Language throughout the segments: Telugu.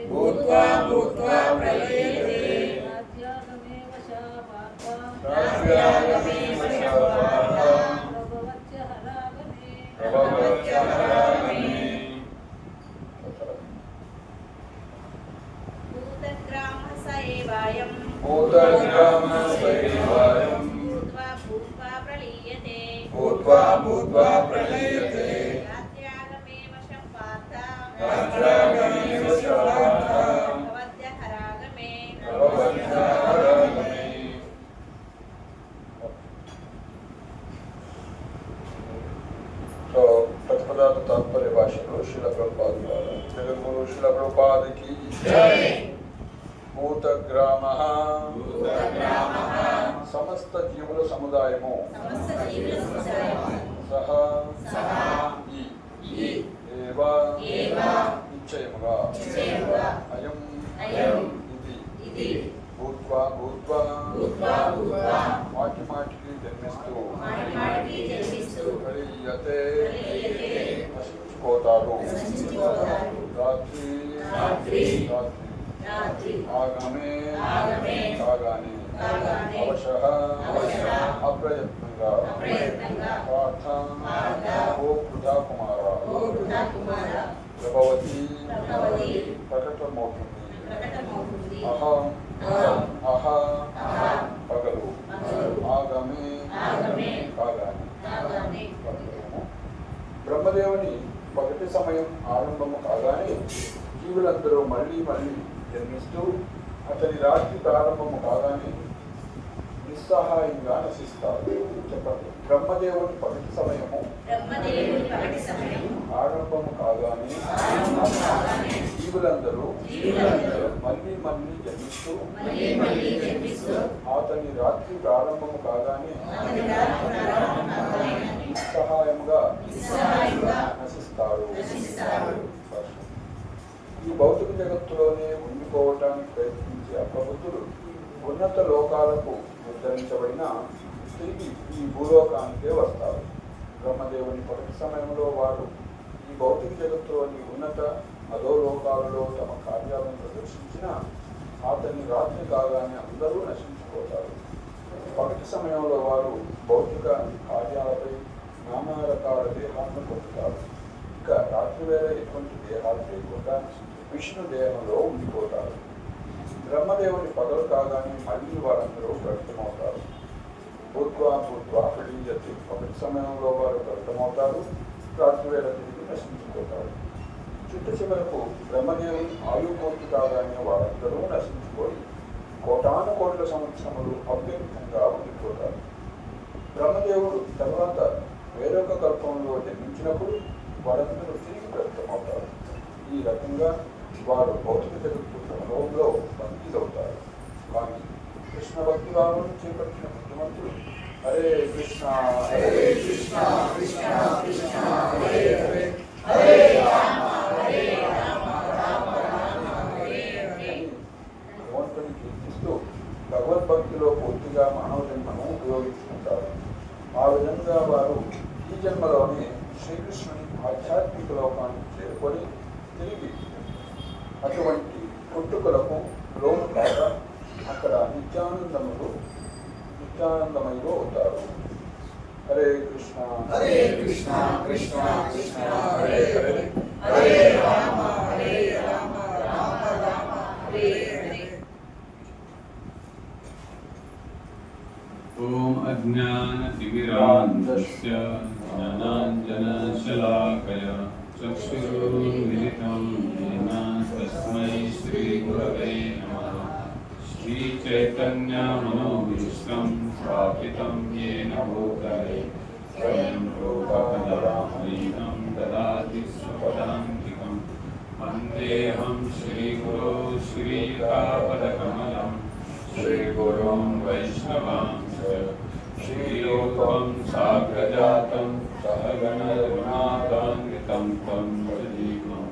भूत्वा भूत्वा प्रलयते राज्यागमे वशापार्थ प्रभवत्य हरागमे भूतग्राम स एवायं भूत्वा भूत्वा प्रलीयते राज्यागमे वशं पार्थ भवत्य हरागमे प्रतिपदार्थ तात्पर्य भाषा श्रील प्रभुपाद जगद्गुरु श्रील प्रभुपाद की जय। भूतग्रामः समस्त जीवुల సముదాయము సహ ఏవ నిశ్చయముగా అయం ఇది భూత్వా మాటి మాటికి జన్మిస్తూ ప్రళీయతే నశించిపోతారు రాత్రి ఆగమే కాగానే అవశః అప్రయత్నంగా పార్థ ఓ వృధా కుమార ప్రభవతి ప్రకటమవుతుంది అహ పగలు ఆగమే కాగానే బ్రహ్మదేవుని పగటి సమయం ఆరంభము కాగానే జీవులందరూ మళ్ళీ జన్మిస్తూ అతని రాత్రి ప్రారంభము కాగానే నిస్సహాయంగా నశిస్తారు. చెప్పండి. బ్రహ్మదేవుని పగటి సమయము ఆరంభము కాగానే జీవులందరూ మళ్ళీ జన్మిస్తూ అతని రాత్రి ప్రారంభము కాగానే నిస్సహాయముగా నశిస్తారు. ఈ భౌతిక జగత్తులోనే ఉండిపోవటానికి ప్రయత్నించే అప్రబుద్ధులు ఉన్నత లోకాలకు ఉద్ధరించబడిన తిరిగి ఈ భూలోకానికే వస్తారు. బ్రహ్మదేవుని పగటి సమయంలో వారు ఈ భౌతిక జగత్తులోని ఉన్నత అధోలోకాలలో తమ కార్యాలను ప్రదర్శించిన అతని రాత్రి కాగానే అందరూ నశించిపోతారు. పగటి సమయంలో వారు భౌతిక కార్యాలపై నానా రకాల దేహాలను పొందుతారు. ఇక రాత్రి వేళ ఎటువంటి దేహాలు లేకుండా విష్ణు దేహంలో ఉండిపోతారు. బ్రహ్మదేవుని పగలు కాగానే మళ్ళీ వారందరూ ప్రకటమవుతారు. భూత్వా ప్రళీయతే. పగటి సమయంలో వారు ప్రకటమవుతారు, రాత్రి వేళ తిరిగి నశించిపోతారు. చిట్ట చివరకు బ్రహ్మదేవుని ఆయు పూర్తి కాగానే వారందరూ నశించిపోయి కోటాను కోట్ల సంవత్సరములు అవ్యక్తంగా ఉండిపోతారు. బ్రహ్మదేవుడు తర్వాత వేరొక కల్పంలో జన్మించినప్పుడు వారందరూ తిరిగి ప్రకటమవుతారు. ఈ రకంగా వారు భౌతిక జగత్తు ప్రభావంలో బందీలవుతారు. కానీ కృష్ణ భక్తి భావం చేపట్టిన బుద్ధిమంతులు హరే కృష్ణ భగవంతుని కీర్తిస్తూ భగవద్భక్తిలో పూర్తిగా మానవ జన్మను ఉపయోగించుకుంటారు. ఆ విధంగా వారు ఈ జన్మలోనే శ్రీకృష్ణుని ఆధ్యాత్మిక లోకానికి చేరుకొని తిరిగి అటువంటి పుట్టుకలకు లోను కాక అక్కడ నిత్యానందమయులు అవుతారు. హరే కృష్ణ కృష్ణ కృష్ణ హరే హరే హరే రామ రామ రామ హరే హరే. ఓం అజ్ఞానతిమిరాంధస్య జ్ఞానాంజనశలాకయ చక్షురున్మిలితం येन तस्मै श्रीगुरवे नमः. श्रीचैतन्यमनोभीष्टं स्थापितं येन भूतले स्वयं रूपकदामहीनं ददाति स्वपदान्तिकं वन्देऽहं श्रीगुरो श्रीयुतापदकमलं श्रीगुरुं वैष्णवांश्च श्रीरूपं साग्रजातं सहगणरघुनाथान्वितं तं सजीवं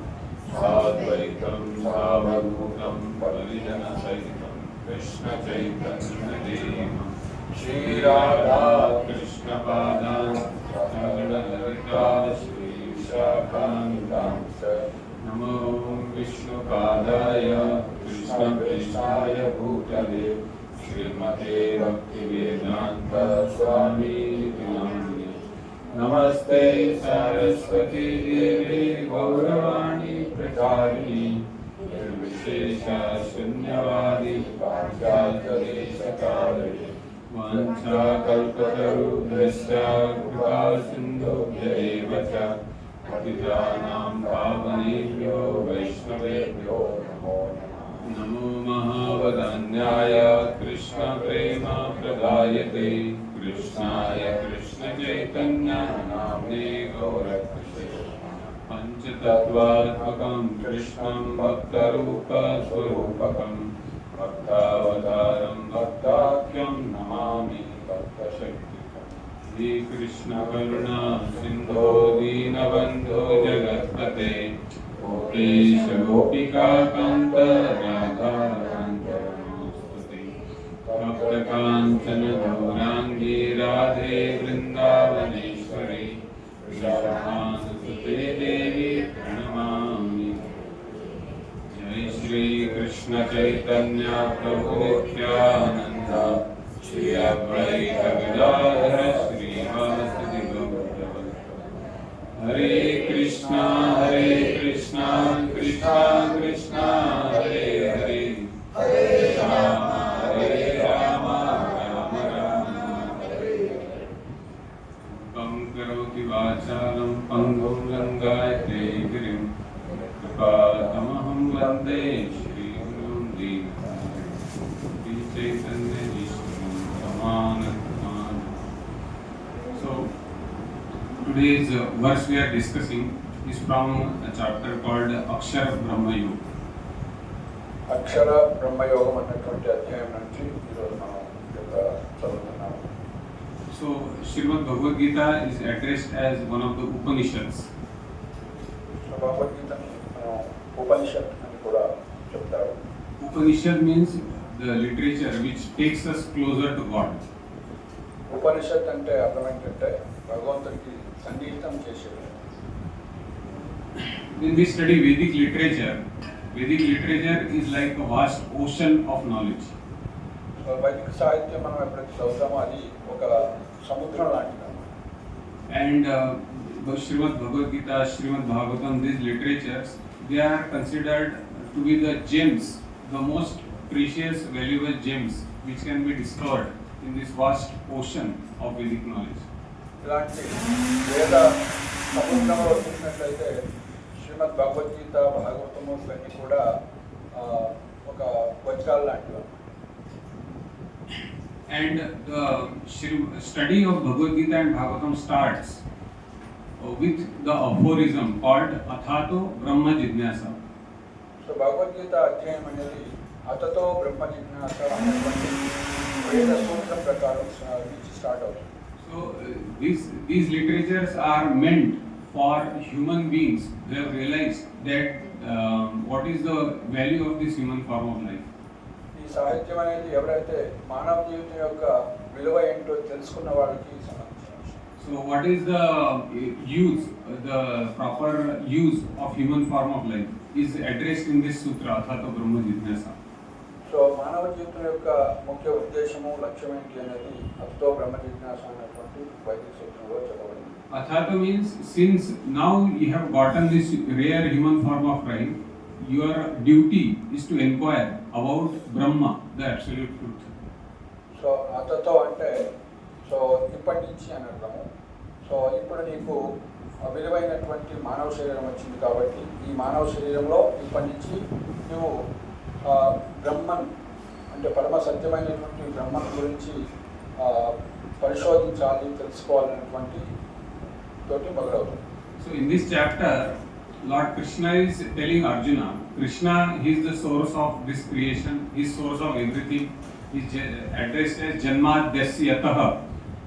साद्वैतं सावधूतं परिजनसहितं कृष्णचैतन्यदेवं श्रीराधा कृष्णपादान् श्रीविशाखान्तां च नमो विष्णुपादाय कृष्णप्रेष्ठाय भूतले श्रीमते भक्तिवेदान्त स्वामीति नामिने। नमस्ते सरस्वती देवी गौरवाणी प्रचारिणी निर्विशेष शून्यवादी पाश्चात्यदेशकाले वाञ्छाकल्पतरुभ्यश्च कृपा सिन्धुभ्य एव च पतितानां पावनेभ्यो वैष्णवेभ्यो नमो नमः। नमो महावदान्याय कृष्णप्रेम प्रदायते कृष्णाय कृष्णचैतन्य नाम्ने गौरकृष्णे पञ्चतत्त्वात्मकं कृष्णं भक्तरूपस्वरूपकं भक्तावतारं भक्ताख्यं नमामि भक्तशक्तिकम्। श्रीकृष्ण करुणा सिन्धो दीनबन्धो जगत्पते गोपेश गोपिकान्त राधाकान्त नमोऽस्तुते। भक्तकाञ्चन गौराङ्गी राधे वृन्दावनेश्वरी वृषभानुसुते देवी प्रणमामि। जय श्री कृष्ण चैतन्य प्रभु नित्यानंद श्री अद्वैत गदाधर श्रीवासदि गौरभक्त। हरे कृष्णा कृष्णा कृष्णा हरे हरे हरे राम राम राम हरे हरे। कं करोति वाचालं पङ्गुं लङ्घयते गिरिं कृपातमहं वन्दे श्रीगुरुं दीनबन्धुं श्रीचैतन्यईश्वरं परमानन्दं। So today's verse we are discussing is from a chapter called Akshara Brahma Yoga. అక్షర బ్రహ్మయోగం అన్నటువంటి అధ్యాయం నుంచి ఈరోజు మనం చదువుతున్నాము. So Srimad Bhagavad Gita is addressed as one of the Upanishads. భగవద్గీతని మనం ఉపనిషత్ అని కూడా చెప్తారు. Upanishad means the literature which takes us closer to God. ఉపనిషత్ అంటే అర్థం ఏంటంటే భగవంతుడికి సంగీతం చేసేది. When we study Vedic literature is like a vast ocean of knowledge. వైదిక సాహిత్యం మనం ఎప్పుడైతే చదువుతామో అది ఒక సముద్రం లాంటిది. And Srimad Bhagavad Gita, Srimad Bhagavatam, these literatures, they are considered to be the gems, the most precious, valuable gems which can be discovered in this vast ocean of Vedic knowledge. ఇలాంటి వేద సముద్రంలో చూసినట్లయితే శ్రీమద్ భగవద్గీత భాగవతము ఇవన్నీ కూడా ఒక వజ్రాలు లాంటివి. And the study of Bhagavad Gita and Bhagavatam starts with the aphorism called Athato Brahma Jignasa. So Bhagavad Gita అధ్యాయం అనేది అతతో బ్రహ్మ జిజ్ఞాస అనేటువంటి వేద సూత్రం ప్రకారం నుంచి స్టార్ట్ అవుతుంది. So these literatures are meant for human beings who have realized that what is the value of this human form of life. ఈ సాహిత్యం అనేది ఎవరైతే మానవ జీవితం యొక్క విలువ ఏంటో తెలుసుకున్న వాళ్ళకి సంబంధించిన విషయం. So what is the proper use of human form of life is addressed in this sutra Athato Brahma Jignasa. So మానవ జీవితం యొక్క ముఖ్య ఉద్దేశము లక్ష్యం ఏంటి అనేది అతతో బ్రహ్మ జిజ్ఞాస అనేటువంటి వైదిక సూత్రంలో చెప్పబడింది. Athato means since now you have gotten this rare human form of life, your duty is to inquire about Brahma, the absolute truth. So అతతో అంటే సో ఇప్పటి నుంచి అని అర్థము. సో ఇప్పుడు నీకు విలువైనటువంటి మానవ శరీరం వచ్చింది కాబట్టి ఈ మానవ శరీరంలో ఇప్పటి నుంచి నువ్వు బ్రహ్మన్ అంటే పరమ సత్యమైనటువంటి బ్రహ్మన్ గురించి పరిశోధించాలి, తెలుసుకోవాలనేటువంటి తోటి మొదలవుతుంది. So in this chapter, Lord Krishna is telling Arjuna, Krishna is the source of this creation, he is source of everything. He is addressed as Janmadyasyatah,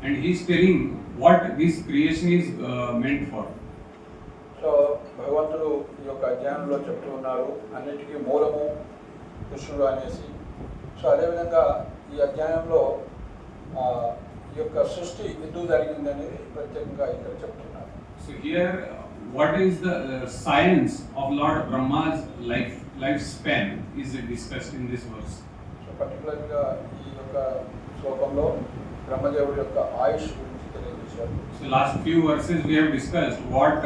and he is telling what this creation is meant for. So భగవంతుడు ఈ యొక్క అధ్యాయంలో చెప్తూ ఉన్నారు అన్నిటికీ మూలము కృష్ణుడు అనేసి. సో అదేవిధంగా ఈ అధ్యాయంలో ఈ యొక్క సృష్టి ఎందుకు జరిగింది అనేది ప్రత్యేకంగా ఇక్కడ చెప్తున్నారు. So here what is the science of Lord Brahma's lifespan is discussed in this verse. So పర్టికులర్గా ఈ యొక్క శ్లోకంలో బ్రహ్మదేవుడి యొక్క ఆయుష్ గురించి తెలియజేశారు. So last few verses we have discussed what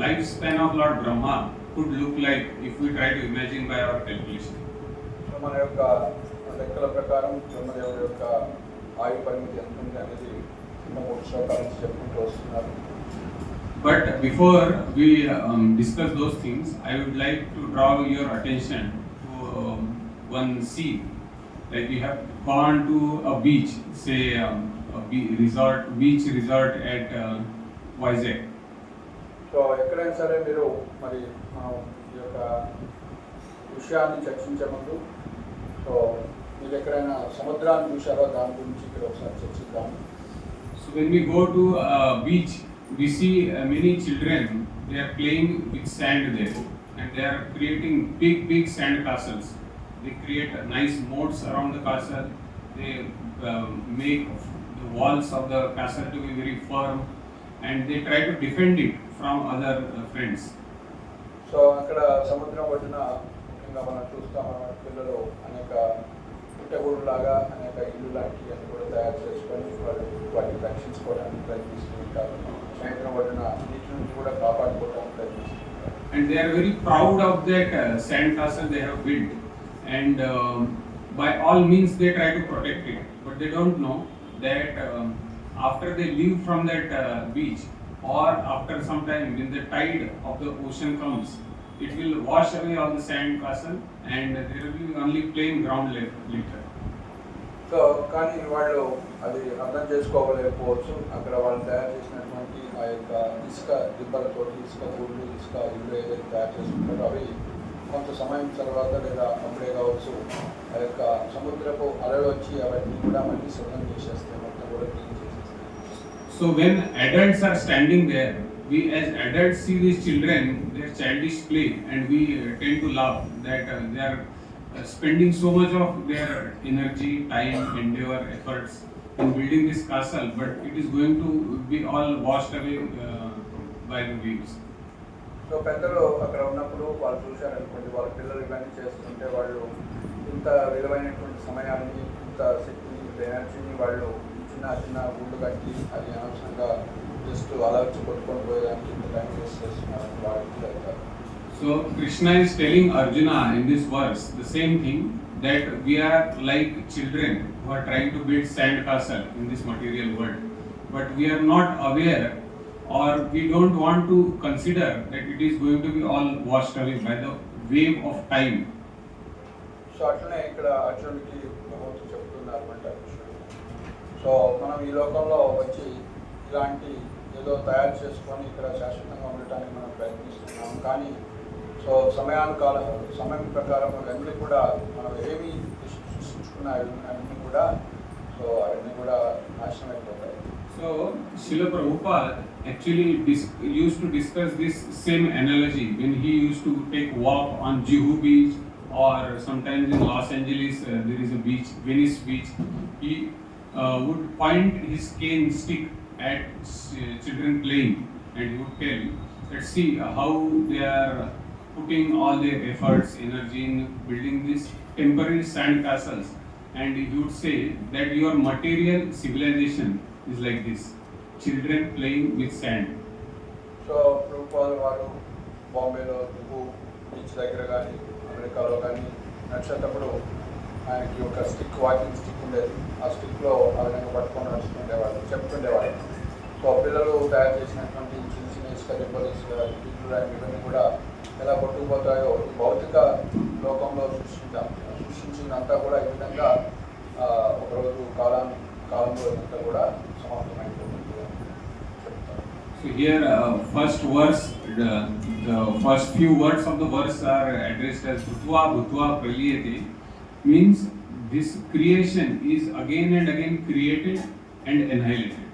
lifespan of Lord Brahma could look like if we try to imagine by our calculation. So మన యొక్క లెక్కల ప్రకారం బ్రహ్మదేవుడి యొక్క ఆయు పరిమితి ఎంత ఉంది అనేది చిన్న 3 శ్లోకాల నుంచి చెప్పుకుంటూ వస్తున్నారు. But before we discuss those things, I would like to draw your attention to one scene. Like we have gone to a beach, say beach resort at Vizag. So ఎక్కడైనా సరే మీరు మరి మనం ఈ యొక్క విషయాన్ని చర్చించే ముందు సో మీరు ఎక్కడైనా సముద్రాన్ని చూసారో దాని గురించి ఇక్కడ ఒకసారి చర్చిద్దాం. So when we go to a beach, we see many children, they are playing with sand there and they are creating big sand castles. They create nice moats around the castle. They make the walls of the castle to be very firm and they try to defend it from other friends. So అక్కడ సముద్రం ఒడ్డున ముఖ్యంగా మనం చూస్తాం మన పిల్లలు అనేక పుట్టగూడులాగా అనేక ఇల్లు లాంటివి అని కూడా తయారు చేసుకొని వాళ్ళు వాటిని రక్షించుకోవడానికి ప్రయత్నిస్తూ ఉంటారు. సముద్రం ఒడ్డున నీటి నుంచి కూడా కాపాడుకోవడానికి ప్రయత్నిస్తూ ఉంటారు. And they are very proud of that sand castle they have built and by all means they try to protect it, but they don't know that after they leave from that beach or after some time when the tide of the ocean comes, it will wash away all the sand castle and there will be only plain ground left later. So కానీ వాళ్ళు అది అర్థం చేసుకోలేకపోవచ్చు. అక్కడ వాళ్ళు తయారు చేసినటువంటి ఆ యొక్క ఇసుక దిబ్బలతోటి ఇసుక గూళ్ళు ఇసుక ఇల్లు ఏదైతే తయారు చేసుకుంటారో అవి కొంత సమయం తర్వాత లేదా అప్పుడే కావచ్చు ఆ యొక్క సముద్రపు అలలు వచ్చి అవన్నీ కూడా మళ్ళీ శుభ్రం చేసేస్తాయి, మొత్తం కూడా క్లీన్ చేసేస్తాయి. So when adults are standing there, we as adults see these children, their childish play, and we tend to laugh that they are spending so much of their energy, time, endeavor, efforts in building this castle, but it is going to be all washed away by the waves. So పెద్దలు అక్కడ ఉన్నప్పుడు వాళ్ళు చూశారనుకోండి, వాళ్ళ పిల్లలు ఇవన్నీ చేస్తుంటే వాళ్ళు ఇంత విలువైనటువంటి సమయాన్ని, ఇంత శక్తిని, ఇంత ఎనర్జీని వాళ్ళు చిన్న గుళ్ళు కట్టి అది అనవసరంగా జస్ట్ అలా వచ్చి కొట్టుకొని పోయేదానికి ఇంత టైం వేస్ట్ చేస్తున్నారని వాళ్ళు ఫీల్ అవుతారు. So Krishna is telling Arjuna in this verse the same thing, that we are like children who are trying to build sand castle in this material world, but we are not aware or we don't want to consider that it is going to be all washed away by the wave of time. So అట్లనే ఇక్కడ అర్జునుడికి భగవంతుడు చెప్తున్నారు అనమాట కృష్ణుడు. సో మనం ఈ లోకంలో వచ్చి ఇలాంటి ఏదో తయారు చేసుకొని ఇక్కడ శాశ్వతంగా ఉండటానికి మనం ప్రయత్నిస్తున్నాం. కానీ సో సమయం ప్రకారం అవన్నీ కూడా మనం ఏమి సృష్టించుకున్న అవన్నీ కూడా సో అవన్నీ కూడా నాశనం అయిపోతాయి. So Srila Prabhupada actually used to discuss this same analogy when he used to take walk on Juhu beach or sometimes in Los Angeles there is a beach, Venice beach. He would point his cane stick at children playing and he would tell that see how they are putting all their efforts, energy in building these temporary sand castles, and he would say that your material civilization is like this, children playing with sand. So Prabhupada వారు బాంబేలో జుహూ బీచ్ దగ్గర కానీ అమెరికాలో కానీ నడిచేటప్పుడు ఆయనకి ఒక వాకింగ్ స్టిక్ ఉండేది. ఆ స్టిక్లో ఆ విధంగా పట్టుకొని నడుస్తుండేవాళ్ళు, చెప్తుండేవాళ్ళు. సో పిల్లలు తయారు చేసినటువంటి చిన్న ఇసుక దెబ్బలు, ఇల్లు ఇవన్నీ కూడా ఎలా కొట్టుకుపోతాయో ఈ భౌతిక లోకంలో సృష్టించినంతా కూడా ఈ విధంగా ఒకరోజు కాలంలో ఇదంతా కూడా సమాప్తమైపోతుంది చెప్తారు. So here first verse, the first few words of the verse are addressed as Bhutva Bhutva Praliyate, means this creation is again and again created and annihilated.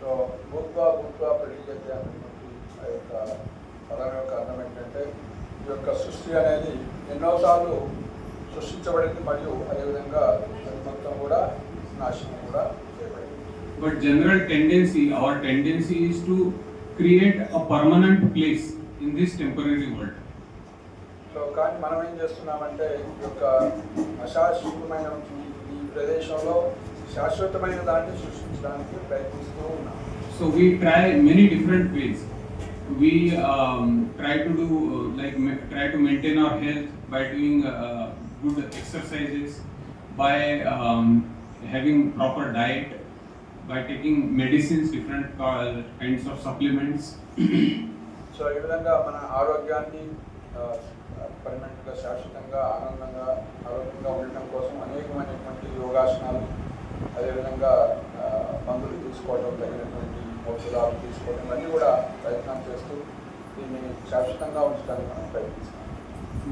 So భూత్వా ప్రళీయతే అనేటువంటి ఆ యొక్క పదం యొక్క అర్థం ఏంటంటే ఈ యొక్క సృష్టి అనేది ఎన్నోసార్లు సృష్టించబడింది మరియు అదేవిధంగా అది మొత్తం కూడా నాశనం కూడా చేయబడింది. But general tendency, our tendency is to create a permanent place in this temporary world. So కానీ మనం ఏం చేస్తున్నామంటే ఈ యొక్క అశాశ్వతమైన ఈ ప్రదేశంలో శాశ్వతమైన దాన్ని సృష్టించడానికి ప్రయత్నిస్తూ ఉన్నాం. So we try many different ways. We try to do try to maintain our health by doing good exercises, by having proper diet, by taking medicines, different kinds of supplements. So ఈ విధంగా మన ఆరోగ్యాన్ని పర్మనెంట్గా శాశ్వతంగా ఆరోగ్యంగా ఉండటం కోసం అనేకమైనటువంటి యోగాసనాలు, అదేవిధంగా మందులు తీసుకోవడం, తగినటువంటి ఔషధాలు తీసుకోవడం, ఇవన్నీ కూడా ప్రయత్నం చేస్తూ దీన్ని శాశ్వతంగా ఉంచడానికి మనం ప్రయత్నిస్తాం.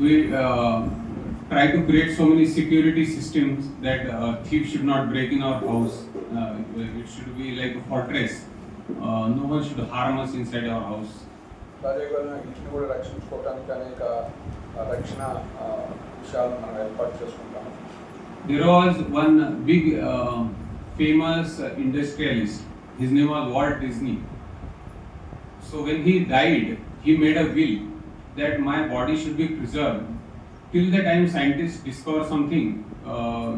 We try to create so many security systems that thieves should not break in our house. It should be like a fortress. No one should harm us inside our house. అదేవిధంగా ఇంటిని కూడా రక్షించుకోవడానికి అనేక రక్షణ విషయాలను మనం ఏర్పాటు చేసుకుంటాం. There was one big famous industrialist. His name was Walt Disney. So when he died, he made a will that my body should be preserved till the time scientists discover something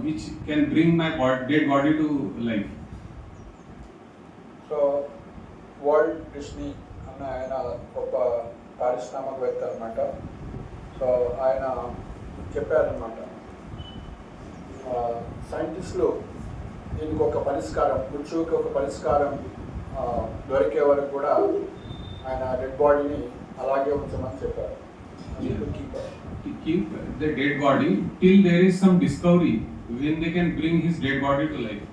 which can bring my dead body to life. So Walt Disney అన్న ఆయన గొప్ప పారిశ్రామికవేత్త అనమాట. సో ఆయన చెప్పారనమాట, సైంటిస్టులు దీనికి ఒక పరిష్కారం, మృత్యువుకి ఒక పరిష్కారం దొరికే వరకు కూడా ఆయన డెడ్ బాడీని అలాగే ఉంచమని చెప్పారు. To keep the dead body till there is some discovery when they can bring his dead body to life.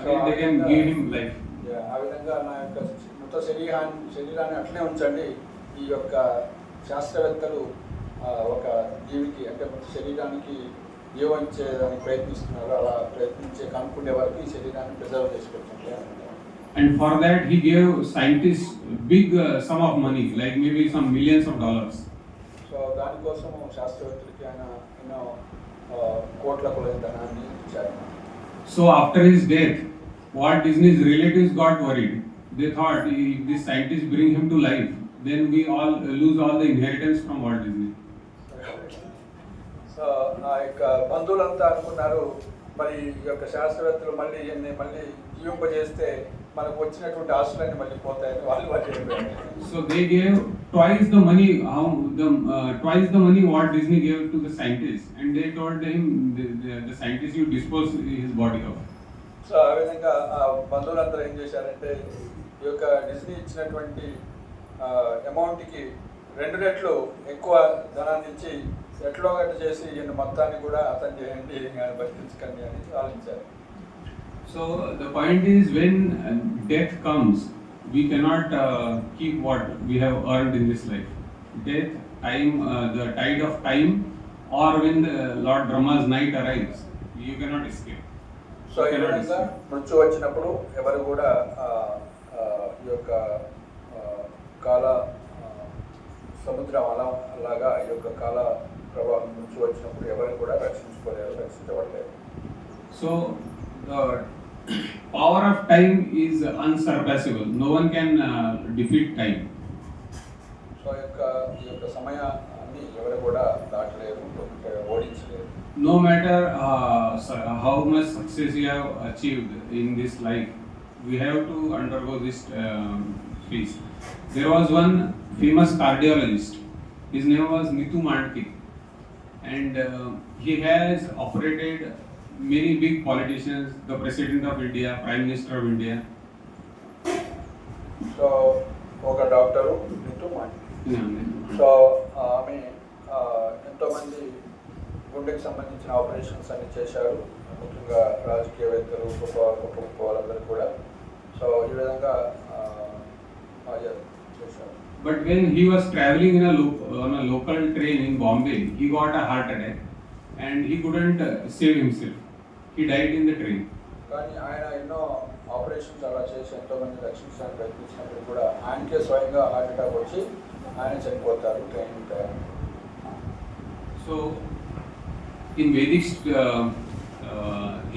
Again they can give him life. ఆ విధంగా నా యొక్క మృత శరీరాన్ని అట్లనే ఉంచండి. ఈ యొక్క శాస్త్రవేత్తలు ఒక జీవికి అంటే మృత శరీరానికి జీవించేదానికి ప్రయత్నిస్తున్నారు. అలా ప్రయత్నించే కనుక్కునే వరకు ఈ శరీరాన్ని ప్రిజర్వ్ చేసి పెట్టండి. And for that he gave scientists big sum of money, like maybe some millions of dollars. So దానికోసం శాస్త్రవేత్తలకి ఆయన ఎన్నో కోట్ల కొలది ధనాన్ని ఇచ్చారు. So after his death, Walt Disney's relatives got worried. They thought if this scientist bring him to life, then we all lose all the inheritance from Walt Disney. So ఆ యొక్క బంధువులంతా అనుకున్నారు, మరి ఈ యొక్క శాస్త్రవేత్తలు మళ్ళీ జీవింపజేస్తే మనకు వచ్చినటువంటి ఆస్తులన్నీ మళ్ళీ పోతాయని వాళ్ళు చెప్పారు. So they gave twice the money Walt Disney gave to the scientist, and they told him the scientist you dispose his body of. So ఆ విధంగా ఆ బంధువులందరూ ఏం చేశారంటే ఈ యొక్క డిజ్నీ ఇచ్చినటువంటి అమౌంట్కి 2 రెట్లు ఎక్కువ ధనాన్ని ఇచ్చి ఎట్లో గట్ట చేసి ఈయన మొత్తాన్ని కూడా అతను చేయండి, బతికించకండి అని ఆలోచించారు. So the point is, when death comes, we cannot keep what we have earned in this life. Death, time, the tide of time, or when the Lord Brahma's night arrives, you cannot escape. So ఈ విధంగా మృత్యు వచ్చినప్పుడు ఎవరు కూడా ఈ యొక్క కాల సముద్రం అలాగా ఈ యొక్క కాల ప్రభావం మృత్యు వచ్చినప్పుడు ఎవరు కూడా రక్షించబడలేరు. So the power of time is unsurpassable. No one can defeat time. So ఈ యొక్క సమయాన్ని ఎవరు కూడా దాటలేరు, ఓడించలేరు. No matter how much success you have achieved in this life, we have to undergo this phase. There was one famous cardiologist. His name was Nitu Mandke, and he has operated many big politicians, the President of India, Prime Minister of India. So ఒక డాక్టరు నితు మాండ్కే. సో ఆమె ఎంతోమంది గుండెకి సంబంధించిన ఆపరేషన్స్ అన్ని చేశారు, ముఖ్యంగా రాజకీయవేత్తలు, గొప్ప వాళ్ళందరూ కూడా. సో ఈ విధంగా చేశారు. But when he was traveling on a local train in Bombay, he got a heart attack and he couldn't save himself. He died in the train. కానీ ఆయన ఎన్నో ఆపరేషన్స్ అలా చేసి ఎంతోమంది రక్షించడానికి ప్రయత్నించినప్పుడు కూడా ఆయనకే స్వయంగా హార్ట్ అటాక్ వచ్చి ఆయన చనిపోతారు train time. So in Vedic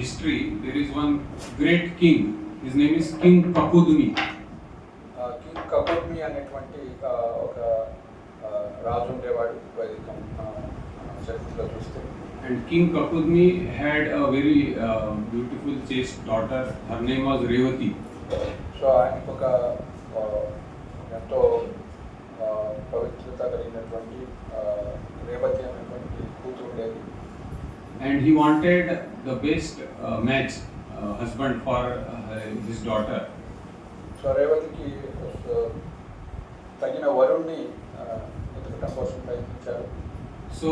history, there is one great king. His name is King Kakudmi. King Kakudmi అనేటువంటి ఒక రాజు ఉండేవాడు వైదిక చరిత్రలో చూస్తే. And King Kapudni had a very beautiful chaste daughter. Her name was Revati. So ఆయనకు ఒక ఎంతో పవిత్రత కలిగినటువంటి రేవతి అనేటువంటి కూతురు ఉండేది. And he wanted the best match husband for his daughter. So రేవతికి తగిన వరుణ్ణి వెతకడం కోసం ప్రయత్నించారు. So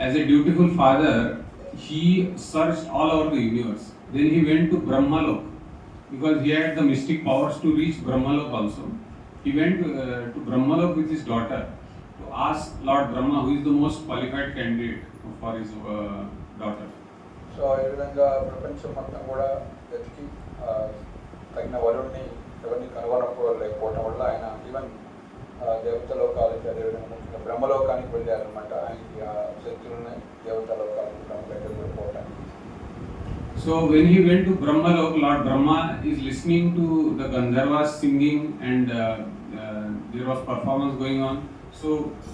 as a dutiful father, he searched all over the universe. Then he went to Brahmalok because he had the mystic powers to reach Brahmalok also. He went to Brahmalok with his daughter to ask Lord Brahma who is the most qualified candidate for his daughter. So ఈ విధంగా ప్రపంచం మొత్తం కూడా వెతికి తగిన వరుణ్ణి ఎవరిని కనుగొనలేకపోవడం వల్ల ఆయన ఈవెన్ దేవత లోకాలకి అదేవిధంగా ముఖ్యంగా బ్రహ్మలోకానికి వెళ్ళారనమాట. ఆయనకి ఆ శక్తులని దేవత లోకాలకు బ్రహ్మలోకి వెళ్ళిపోవటానికి. So when he went to Brahmalok, Lord Brahma is listening to the Gandharvas singing and there was performance going on. So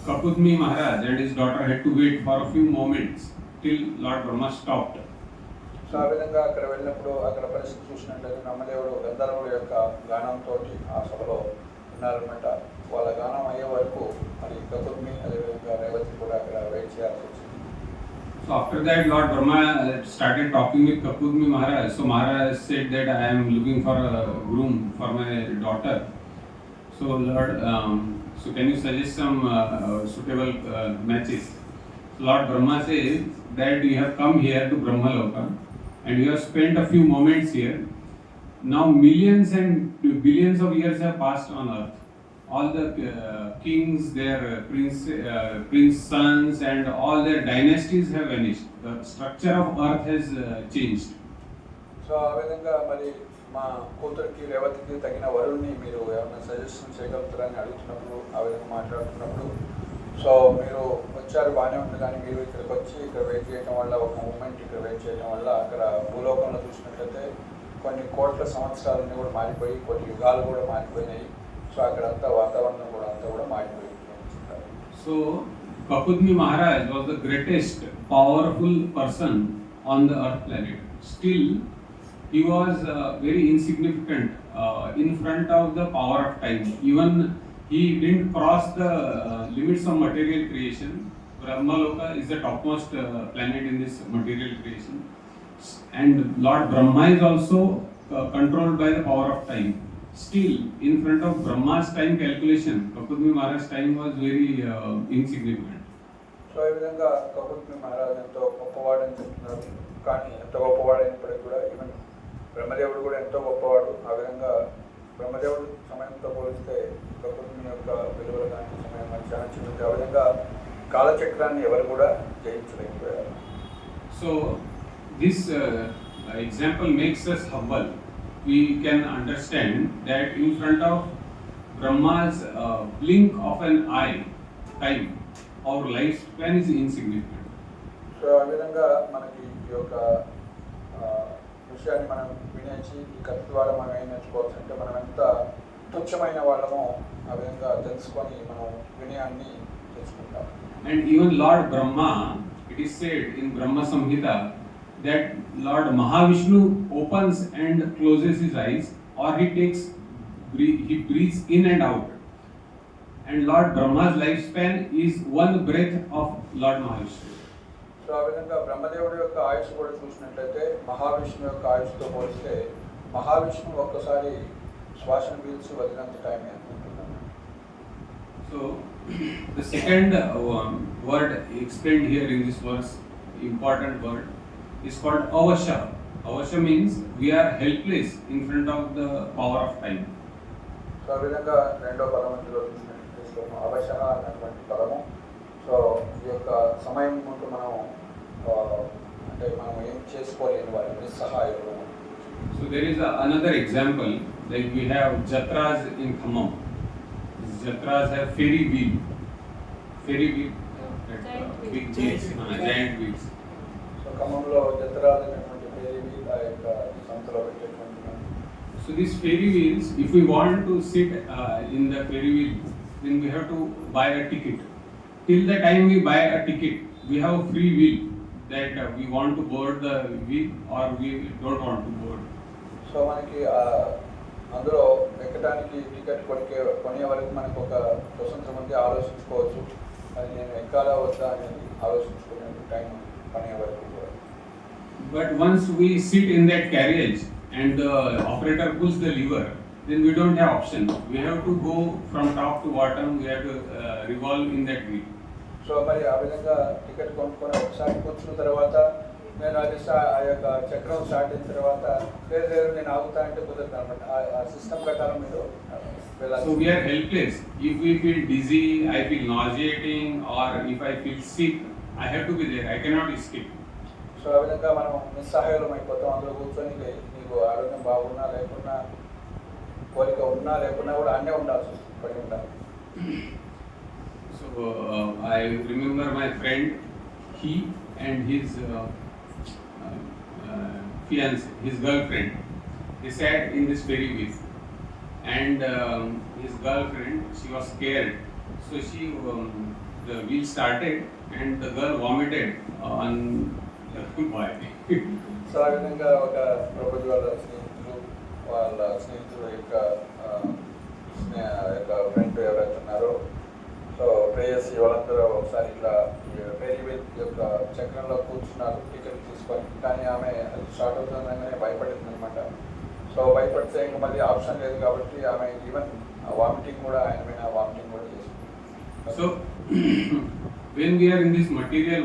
Kapudni Maharaj and his daughter had to wait for a few moments till Lord Brahma stopped. So ఆ విధంగా అక్కడ వెళ్ళినప్పుడు అక్కడ పరిస్థితి చూసినట్లయితే బ్రహ్మదేవుడు గంధర్వుల యొక్క గానంతో ఆ సభలో ఉన్నారనమాట. వాళ్ళ గానం అయ్యే వరకు మరి కపుర్ని అదేవిధంగా రేవతి కూడా అక్కడ వెయిట్ చేయాల్సి వచ్చింది. So after that Lord Brahma started talking with Kapudni Maharaj. So Maharaj said that I am looking for a groom for my daughter. So Lord, so can you suggest some suitable matches? So Lord Brahma says that you have come here to Brahmaloka and you have spent a few moments here. Now millions and billions of years have passed on earth. All the kings, their prince sons and all their dynasties have vanished. The structure of earth has changed. So ఆ విధంగా మరి మా కూతురికి రేవతికి తగిన వరుణ్ణి మీరు ఏమైనా సజెషన్ చేయగలుగుతారని అడుగుతున్నప్పుడు ఆ విధంగా మాట్లాడుతున్నప్పుడు సో మీరు వచ్చారు బాగానే ఉంది కానీ మీరు ఇక్కడికి వచ్చి ఇక్కడ వెయిట్ చేయడం వల్ల ఒక మూమెంట్ ఇక్కడ వెయిట్ చేయడం వల్ల అక్కడ భూలోకంలో చూసినట్లయితే కొన్ని కోట్ల సంవత్సరాలన్నీ కూడా మారిపోయి కొన్ని యుగాలు కూడా మారిపోయినాయి. సో అక్కడంతా వాతావరణం కూడా అంతా కూడా మారిపోయింది. So Kapudni Maharaj was the greatest powerful person on the earth planet. Still he was very insignificant in front of the power of time. Even he didn't cross the limits of material creation. Brahmaloka is the topmost planet in this material creation. And Lord Brahma is also controlled by the power of time. Still, in front of Brahma's time calculation, Kapudni Maharaj's time was very insignificant. So ఈ విధంగా కపుర్ని మహారాజ్ ఎంతో గొప్పవాడని చెప్తున్నారు. కానీ ఎంత గొప్పవాడైనప్పటికీ కూడా ఈవెన్ బ్రహ్మదేవుడు కూడా ఎంతో గొప్పవాడు. ఆ విధంగా బ్రహ్మదేవుడు సమయంతో పోలిస్తే కపుర్ని యొక్క విలువలు కానీ సమయం కానీ చాలా చిన్నది. ఆ విధంగా కాలచక్రాన్ని ఎవరు కూడా జయించలేకపోయారు. So this example makes us humble. We can understand that in front of Brahma's blink of an eye time, our lifespan is insignificant. So ఆ విధంగా మనకి ఈ యొక్క విషయాన్ని మనం వినేసి ఈ కథ ద్వారా మనం ఏం నేర్చుకోవచ్చు అంటే మనం ఎంత తుచ్చమైన వాళ్ళమో ఆ విధంగా తెలుసుకొని మనం వినయాన్ని తెలుసుకుంటాం. And even Lord Brahma, it is said in Brahma Samhita that Lord Mahavishnu opens and closes his eyes, or he breathes in and out. And Lord Brahma's lifespan is one breath of Lord Mahavishnu. So ఆ విధంగా బ్రహ్మదేవుడి యొక్క ఆయుష్ కూడా చూసినట్లయితే మహావిష్ణు యొక్క ఆయుష్తో పోలిస్తే మహావిష్ణు ఒక్కసారి శ్వాసను పీల్చి వదిలినంత టైం అనుకుంటున్నాను. So the second word explained here in this verse, important word, is called avasha. Avasha means we are helpless in front of the power of time. So ఆ విధంగా రెండో పదమంతిలో చూసినట్టు అవశ అన్నటువంటి పదము. సో ఈ యొక్క సమయం ముందు మనం అంటే మనం ఏం చేసుకోలేని వారి నిస్సహాయులు. So there is another example, like we have jatras in Khammam. Jatras have fairy wheel, big wheels, giant wheels. So ఖమ్మంలో జత్రాలు అనేటువంటి పేరు ఆ యొక్క సంతలో పెట్టేటువంటి So these ferry wheels, if we want to sit in the ferry wheel, then we have to buy a ticket. Till the time we buy a ticket, we have a free wheel that we want to board the wheel or we don't want to board. So మనకి అందులో ఎక్కడానికి టికెట్ కొనే వరకు మనకు ఒక స్వతంత్రం ఉంది, ఆలోచించుకోవచ్చు. అది నేను ఎక్కాలా వద్దా అనేది ఆలోచించుకునే టైం కొనే వరకు కూడా. But once we sit in that carriage and the operator pulls the lever, then we don't have option. We have to go from top to bottom. We have to revolve in that wheel. So మరి ఆ విధంగా టికెట్ కొనుక్కొని ఒకసారి కూర్చున్న తర్వాత నేను అది ఆ యొక్క చక్రం స్టార్ట్ అయిన తర్వాత లేదు నేను ఆగుతా అంటే కుదరదు అనమాట. ఆ సిస్టమ్ ప్రకారం మీరు వెళ్ళాలి. So we are helpless. If we feel dizzy, I feel nauseating, or if I feel sick, I have to be there. I cannot escape. So ఆ విధంగా మనం నిస్సహాయం అయిపోతాం. అందులో కూర్చొని నీకు ఆరోగ్యం బాగున్నా లేకున్నా, కోరిక ఉన్నా లేకున్నా కూడా అన్నీ ఉండాల్సి వస్తుంది, పడి ఉండాలి. So I remember my friend, he and his fiance, his girlfriend, they sat in this ferry wheel, and his girlfriend, she was scared, so the wheel started and the girl vomited on the boy. So ఆ విధంగా ఒక ప్రభుత్వ వాళ్ళ స్నేహితుల యొక్క ఫ్రెండ్ ఎవరైతే ఉన్నారో, సో ప్రేయసి వాళ్ళందరూ ఒకసారి ఇట్లా ఫెరీ వీల్ యొక్క చక్రంలో కూర్చున్నారు టికెట్ తీసుకొని. కానీ ఆమె స్టార్ట్ అవుతుందనే భయపడింది అనమాట. సో భయపడితే ఇంకా మళ్ళీ ఆప్షన్ లేదు కాబట్టి ఆమె ఈవెన్ వామిటింగ్ కూడా ఆయన మీద వామిటింగ్ కూడా చేసింది. So when we are in this material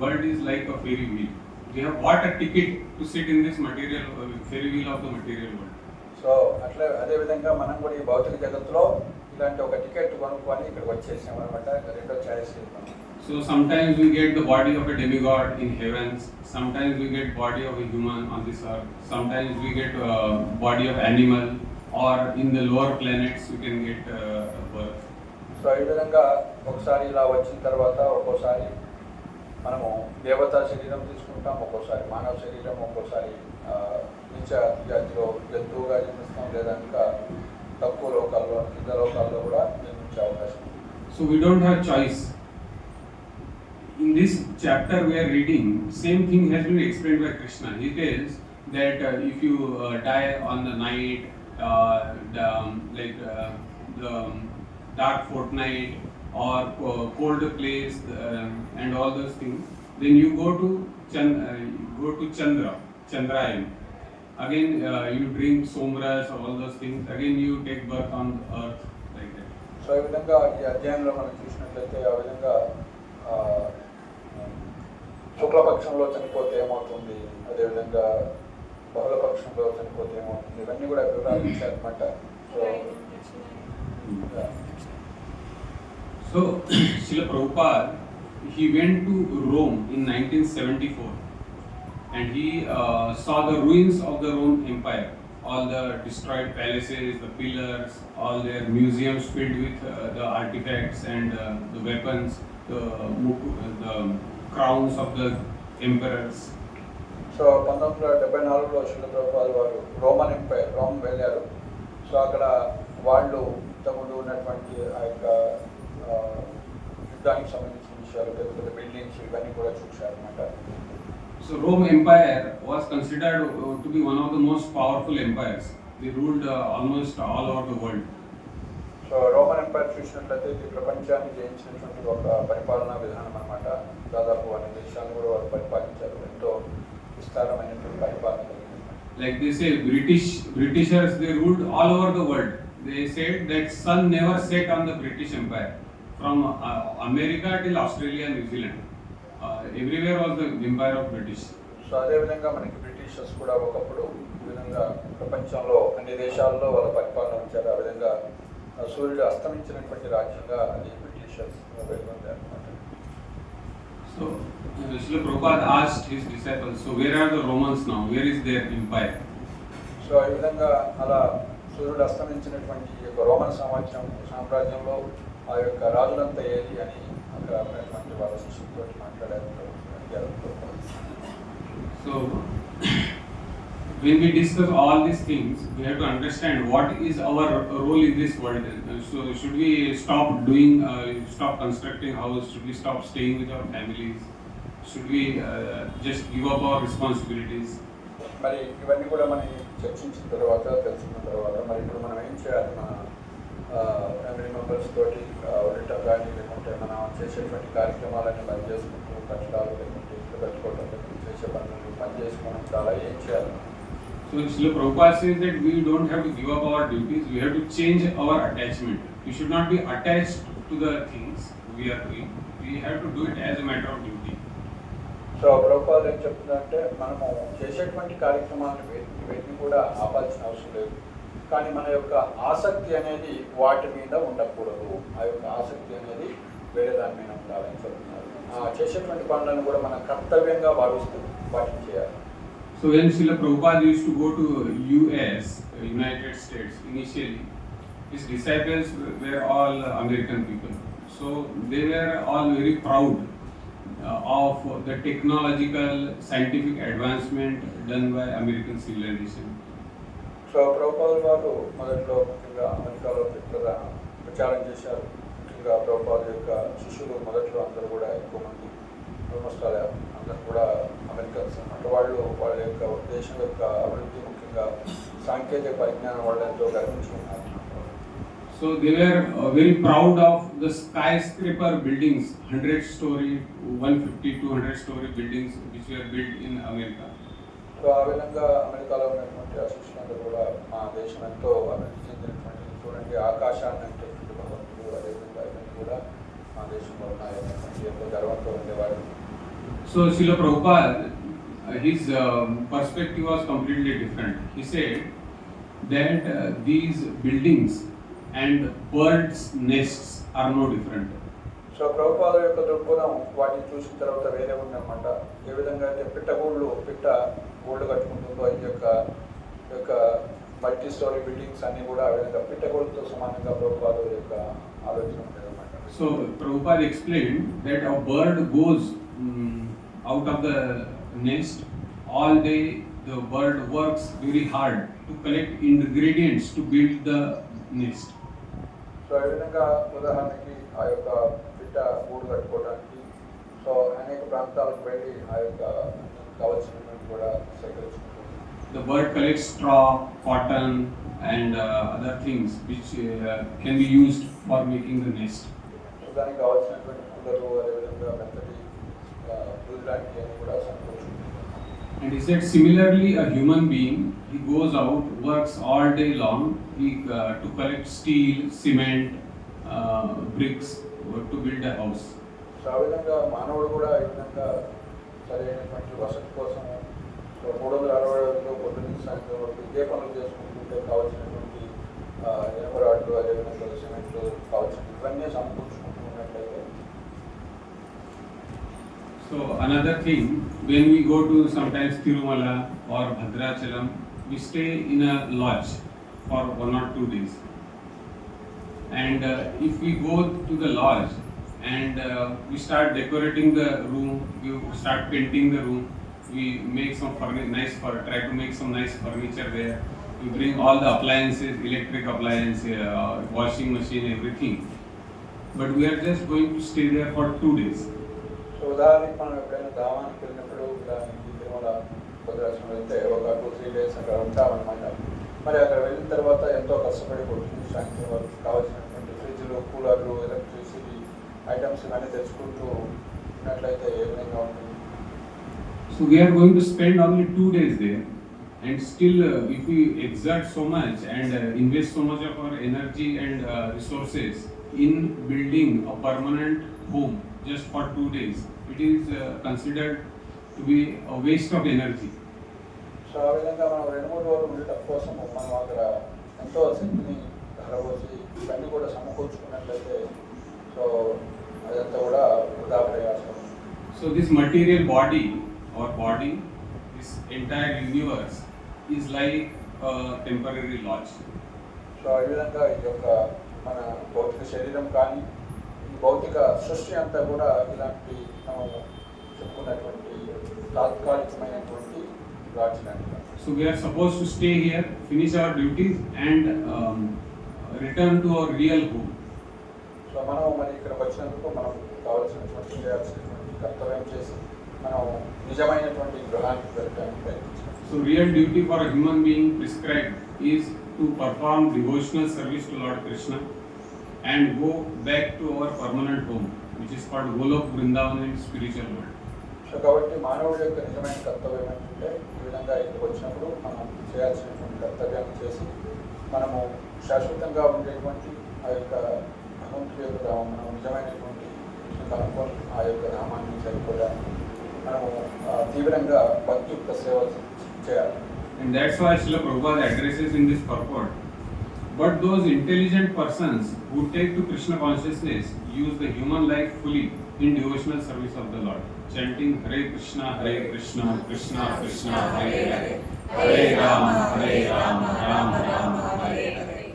world is like a ferry wheel. We have bought a ticket to sit in this material ferry wheel of the material world. So అట్లా అదేవిధంగా మనం కూడా ఈ భౌతిక జగత్తులో ఇలాంటి ఒక టికెట్ కొనుక్కొని ఇక్కడికి వచ్చేసాం అనమాట. రెండో choice. So sometimes we get the body of a demigod in heavens, sometimes we get body of a human on this earth, sometimes we get body of animal, or in the lower planets we can get birth. So ఈ విధంగా ఒకసారి ఇలా వచ్చిన తర్వాత ఒక్కోసారి మనము దేవతా శరీరం తీసుకుంటాం, ఒక్కోసారి మానవ శరీరం, ఒక్కోసారి నీచ జాతిలో జంతువుగా జన్మిస్తాం, లేదా ఇంకా తక్కువ లోకాల్లో కింద లోకాల్లో కూడా జన్మించే అవకాశం. So we don't have choice. In this chapter we are reading, same thing has been explained by Krishna. He tells that if you die on the night, the dark fortnight or cold place and all those things, then you go to Chandrayam. Again you drink somras, all those things. Again you take birth on earth, like that. So ఈ విధంగా ఈ అధ్యాయంలో మనం చూసినట్లయితే ఆ విధంగా శుక్లపక్షంలో చనిపోతే ఏమవుతుంది, అదేవిధంగా బహుళపక్షంలో చనిపోతే ఏమవుతుంది, ఇవన్నీ కూడా వివరాలు ఇచ్చారనమాట. So Srila Prabhupada, he went to Rome in 1974 and he saw the ruins of the Roman Empire, all the destroyed palaces, the pillars, all their museums filled with the artifacts and the weapons, the crowns of the emperors. So 1974లో శ్రీల ప్రభుపాద వారు రోమన్ ఎంపైర్, రోమ్ వెళ్ళారు. సో అక్కడ వాళ్ళు ఇంతకుముందు ఉన్నటువంటి ఆ యొక్క యుద్ధానికి సంబంధించిన విషయాలు, పెద్ద పెద్ద బిల్డింగ్స్ ఇవన్నీ కూడా చూశారనమాట. So Rome Empire was considered to be one of the most powerful empires. They ruled almost all over the world. So Roman empire చూసినట్లయితే ఇది ప్రపంచాన్ని జయించినటువంటి ఒక పరిపాలనా విధానం అనమాట. దాదాపు అన్ని దేశాలను కూడా వాళ్ళు పరిపాలించారు. ఎంతో విస్తారమైనటువంటి పరిపాలన. Like they say, Britishers, they ruled all over the world. They said that sun never set on the British Empire. From America till Australia, New Zealand, everywhere was the empire of British. So అదేవిధంగా మనకి బ్రిటిషర్స్ కూడా ఒకప్పుడు ఈ విధంగా ప్రపంచంలో అన్ని దేశాల్లో వాళ్ళ పరిపాలన ఉంచారు. ఆ విధంగా సూర్యుడు అస్తమించినటువంటి రాజ్యంగా అది బ్రిటిషర్స్ వెలుగొందారు అనమాట. So Srila Prabhupada asked his disciples, so where are the Romans now? Where is their empire? So ఈ విధంగా అలా సూర్యుడు అస్తమించినటువంటి ఈ యొక్క రోమన్ సామ్రాజ్యంలో ఆ యొక్క రాజులంతా ఏది అని అక్కడ ఉన్నటువంటి వాళ్ళ శిష్యులతో మాట్లాడారు. So when we discuss all these things, we have to understand what is our role in this world. So should we stop doing, stop constructing house? Should we stop staying with our families? Should we just give up our responsibilities? మరి ఇవన్నీ కూడా మనం చర్చించిన తర్వాత తెలుసుకున్న తర్వాత మరి ఇప్పుడు మనం ఏం చేయాలి? మన ఫ్యామిలీ మెంబర్స్ తోటి ఉండటం కానీ లేకుంటే మనం చేసేటువంటి కార్యక్రమాలన్నీ బంద్ చేసుకుంటూ కష్టాలు లేకుంటే ఇల్లు కట్టుకోవడం లేకుంటే చేసే పనులు పని చేసుకోవడం చాలా ఏం చేయాలి? So Srila Prabhupada says that we don't have to give up our duties, we have to change our attachment. We should not be attached to the things we are doing. We have to do it as a matter of duty. So Prabhupada ఏం చెప్తుందంటే మనము చేసేటువంటి కార్యక్రమాలను వీటిని కూడా ఆపాల్సిన అవసరం లేదు, కానీ మన యొక్క ఆసక్తి అనేది వాటి మీద ఉండకూడదు. ఆ యొక్క ఆసక్తి అనేది వేరే దాని మీద ఉండాలని చెప్తున్నారు. చేసేటువంటి పనులను కూడా మన కర్తవ్యంగా భావిస్తూ వాటిని చేయాలి. So when Srila Prabhupada used to go to US, United States, initially, his disciples were all American people. So they were all very proud of the technological, scientific advancement done by American civilization. So Prabhupada వారు మొదట్లో ముఖ్యంగా అమెరికాలో ప్రచారం చేశారు. ముఖ్యంగా ప్రభుపాద యొక్క శిష్యులు మొదట్లో అందరూ కూడా ఎక్కువ మంది ఆల్మోస్ట్ అందరూ కూడా అమెరికన్స్ అన్నమాట. వాళ్ళ యొక్క దేశం యొక్క అభివృద్ధి ముఖ్యంగా సాంకేతిక పరిజ్ఞానం వాళ్ళు ఎంతో గర్వించుకున్నారు. So they were very proud of the skyscraper buildings, 100-story, 150, 200-story buildings which were built in America. So ఆ విధంగా అమెరికాలో ఉన్నటువంటి ఆ శిష్యులందరూ కూడా మా దేశం ఎంతో అభివృద్ధి చెందినటువంటి చూడండి ఆకాశాన్ని అంటే భగవంతుడు అదేవిధంగా ఇవన్నీ కూడా మా దేశంలో ఉన్నాయనేటువంటి ఎంతో గర్వంతో ఉండేవాడు. So Srila Prabhupada, his perspective was completely different. He said that these buildings and birds' nests are no different. So Prabhupada యొక్క దృక్పథం వాటిని చూసిన తర్వాత వేరే ఉందన్నమాట. ఏ విధంగా అయితే పిట్ట గూళ్ళు కట్టుకుంటుందో ఈ యొక్క మల్టీ స్టోరీ బిల్డింగ్స్ అన్ని కూడా ఆ విధంగా పిట్ట గూళ్ళతో సమానంగా ప్రభుపాద యొక్క ఆలోచన ఉండేదన్నమాట. So Prabhupada explained that a bird goes out of the nest all day. The bird works very hard to collect ingredients to build the nest. So ఈ విధంగా ఉదాహరణకి ఆ యొక్క పిట్ట గూడు కట్టుకోవడానికి సో అనేక ప్రాంతాలకు వెళ్ళి ఆ యొక్క కావాల్సినటువంటి కూడా సేకరించుకుంటుంది. The bird collects straw, cotton, and other things which can be used for making the nest. So దానికి కావాల్సినటువంటి పుల్లలు అదేవిధంగా మెత్తటి దూలాంటి అని కూడా సమకూర్చుకుంటుంది. And he said similarly a human being, he goes out, works all day long to collect steel, cement, bricks to build a house. So ఆ విధంగా మానవుడు కూడా ఈ విధంగా సరైనటువంటి వసతి కోసం సో 360 రోజులు పొద్దు నుంచి సాయంత్రం వరకు ఇదే పనులు చేసుకుంటుంటే కావాల్సినటువంటి ఇనపరాళ్ళు అదేవిధంగా సిమెంట్ కావాల్సిన ఇవన్నీ సమకూర్చుకుంటూ ఉన్నట్లయితే. So another thing, when we go to sometimes Tirumala or Bhadrachalam, we stay in a lodge for 1 or 2 days. And if we go to the lodge and we start decorating the room, we start painting the room, we make some try to make some nice furniture there. We bring all the appliances, electric appliance, washing machine, everything. But we are just going to stay there for 2 days. So ఉదాహరణకి మనం ఎప్పుడైనా ధామానికి వెళ్ళినప్పుడు ఉదాహరణకి తిరుమల భద్రాచలం వెళ్తే ఒక 2-3 డేస్ అక్కడ ఉంటామన్నమాట. మరి అక్కడ వెళ్ళిన తర్వాత ఎంతో కష్టపడి పొద్దున్న సాయంత్రం వరకు కావాల్సినటువంటి ఫ్రిడ్జ్లు, కూలర్లు, ఎలక్ట్రిసిటీ ఐటమ్స్ ఇవన్నీ తెచ్చుకుంటూ ఉన్నట్లయితే ఏ విధంగా ఉంటుంది? So we are going to spend only 2 days there, and still if we exert so much and invest so much of our energy and resources in building a permanent home just for 2 days, it is considered to be a waste of energy. So ఆ విధంగా మనం 2-3 రోజులు ఉండటం కోసం మనం అక్కడ ఎంతో శక్తిని ధరపోసి ఇవన్నీ కూడా సమకూర్చుకున్నట్లయితే సో అదంతా కూడా వృధా ప్రయాసం. So this material body, our body, this entire universe is like a temporary lodge. So ఈ విధంగా ఈ యొక్క మన భౌతిక శరీరం కానీ ఈ భౌతిక సృష్టి అంతా కూడా ఇలాంటి మనం చెప్పుకున్నటువంటి తాత్కాలికమైనటువంటి లాడ్జ్ లాంటివి. So we are supposed to stay here, finish our duties, and return to our real home. So మనం మరి ఇక్కడికి వచ్చినందుకు మనం కావాల్సినటువంటి చేయాల్సినటువంటి కర్తవ్యం చేసి మనం నిజమైనటువంటి గృహానికి వెళ్ళడానికి ప్రయత్నించాలి. So real duty for a human being prescribed is to perform devotional service to Lord Krishna and go back to our permanent home, which is called Golok Vrindavan in spiritual world. So కాబట్టి మానవుడి యొక్క నిజమైన కర్తవ్యం ఏంటంటే ఈ విధంగా ఇక్కడికి వచ్చినప్పుడు మనం చేయాల్సినటువంటి కర్తవ్యాన్ని చేసి మనము శాశ్వతంగా ఉండేటువంటి ఆ యొక్క భగవంతుడి యొక్క ధామం మనం నిజమైనటువంటి కనుక్కొని ఆ యొక్క ధామాన్ని సరిపోవడానికి మనము తీవ్రంగా భక్తియుక్త సేవ చేయాలి. And that's why Srila Prabhupada addresses in this purport. But those intelligent persons who take to Krishna consciousness use the human life fully in devotional service of the Lord, chanting Hare Krishna, Krishna Krishna, Hare Hare, Hare Rama, Rama Rama, Hare Hare.